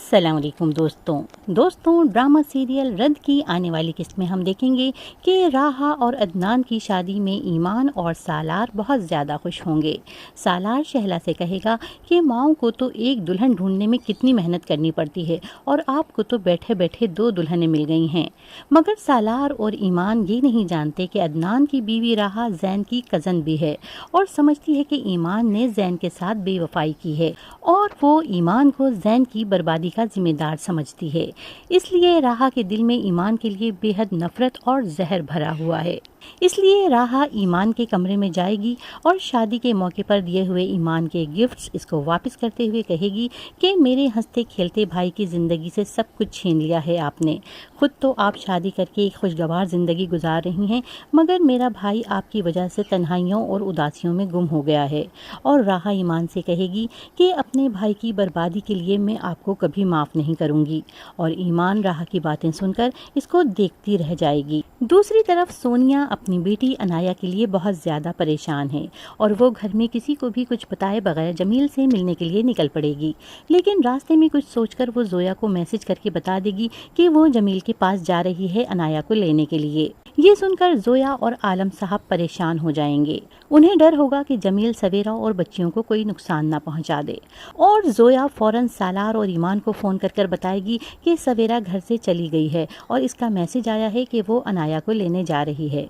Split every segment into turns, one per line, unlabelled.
अस्सलाम वालेकुम दोस्तों ड्रामा सीरियल रद्द की आने वाली किस्त में हम देखेंगे कि राहा और अदनान की शादी में ईमान और सालार बहुत ज़्यादा खुश होंगे। सालार शहला से कहेगा कि माओ को तो एक दुल्हन ढूंढने में कितनी मेहनत करनी पड़ती है और आपको तो बैठे बैठे 2 दुल्हनें मिल गई हैं। मगर सालार और ईमान ये नहीं जानते कि अदनान की बीवी राहा जैन की कज़न भी है और समझती है कि ईमान ने जैन के साथ बेवफाई की है और वो ईमान को जैन की बर्बादी का जिम्मेदार समझती है। इसलिए राहा के दिल में ईमान के लिए बेहद नफरत और जहर भरा हुआ है। इसलिए राहा ईमान के कमरे में जाएगी और शादी के मौके पर दिए हुए ईमान के गिफ्ट्स इसको वापस करते हुए कहेगी कि मेरे हंसते खेलते भाई की ज़िंदगी से सब कुछ छीन लिया है आपने। खुद तो आप शादी करके एक खुशगवार ज़िंदगी गुजार रही हैं, मगर मेरा भाई आपकी वजह से तन्हाइयों और उदासियों में गुम हो गया है। और राहा ईमान से कहेगी कि अपने भाई की बर्बादी के लिए मैं आपको कभी माफ़ नहीं करूँगी। और ईमान राहा की बातें सुनकर इसको देखती रह जाएगी। दूसरी तरफ सोनिया अपनी बेटी अनाया के लिए बहुत ज़्यादा परेशान है और वो घर में किसी को भी कुछ बताए बगैर जमील से मिलने के लिए निकल पड़ेगी। लेकिन रास्ते में कुछ सोचकर वो जोया को मैसेज करके बता देगी कि वो जमील के पास जा रही है अनाया को लेने के लिए। ये सुनकर जोया और आलम साहब परेशान हो जाएंगे। उन्हें डर होगा कि जमील सवेरा और बच्चियों को कोई नुकसान ना पहुंचा दे। और जोया फौरन सालार और ईमान को फ़ोन कर बताएगी कि सवेरा घर से चली गई है और इसका मैसेज आया है कि वो अनाया को लेने जा रही है।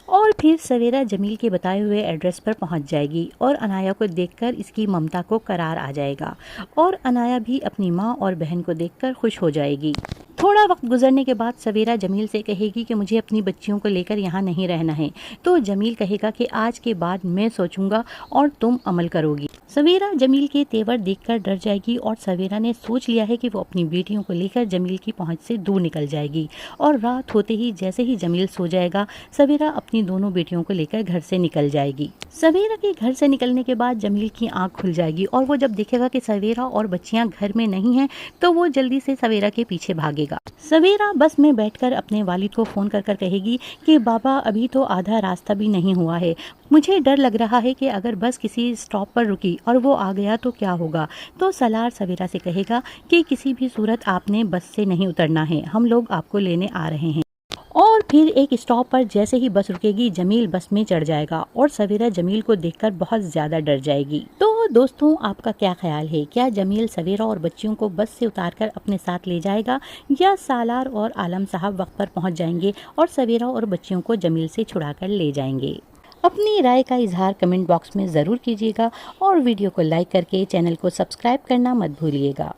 और फिर सवेरा जमील के बताए हुए एड्रेस पर पहुंच जाएगी और अनाया को देखकर इसकी ममता को करार आ जाएगा और अनाया भी अपनी माँ और बहन को देखकर खुश हो जाएगी। थोड़ा वक्त गुजरने के बाद सवेरा जमील से कहेगी कि मुझे अपनी बच्चियों को लेकर यहाँ नहीं रहना है। तो जमील कहेगा कि आज के बाद मैं सोचूंगा और तुम अमल करोगी। सवेरा जमील के तेवर देखकर डर जाएगी और सवेरा ने सोच लिया है कि वो अपनी बेटियों को लेकर जमील की पहुंच से दूर निकल जाएगी। और रात होते ही जैसे ही जमील सो जाएगा, सवेरा अपनी दोनों बेटियों को लेकर घर से निकल जाएगी। सवेरा के घर से निकलने के बाद जमील की आंख खुल जाएगी और वो जब देखेगा कि सवेरा और बच्चियां घर में नहीं हैं, तो वो जल्दी से सवेरा के पीछे भागेगा। सवेरा बस में बैठकर अपने वालिद को फोन कर कहेगी कि बाबा अभी तो आधा रास्ता भी नहीं हुआ है, मुझे डर लग रहा है कि अगर बस किसी स्टॉप पर रुकी और वो आ गया तो क्या होगा। तो सालार सवेरा से कहेगा कि किसी भी सूरत आपने बस से नहीं उतरना है, हम लोग आपको लेने आ रहे हैं। और फिर एक स्टॉप पर जैसे ही बस रुकेगी, जमील बस में चढ़ जाएगा और सवेरा जमील को देखकर बहुत ज्यादा डर जाएगी। तो दोस्तों, आपका क्या ख्याल है? क्या जमील सवेरा और बच्चियों को बस से उतारकर अपने साथ ले जाएगा या सालार और आलम साहब वक्त पर पहुंच जाएंगे और सवेरा और बच्चियों को जमील से छुड़ाकर ले जाएंगे? अपनी राय का इजहार कमेंट बॉक्स में ज़रूर कीजिएगा और वीडियो को लाइक करके चैनल को सब्सक्राइब करना मत भूलिएगा।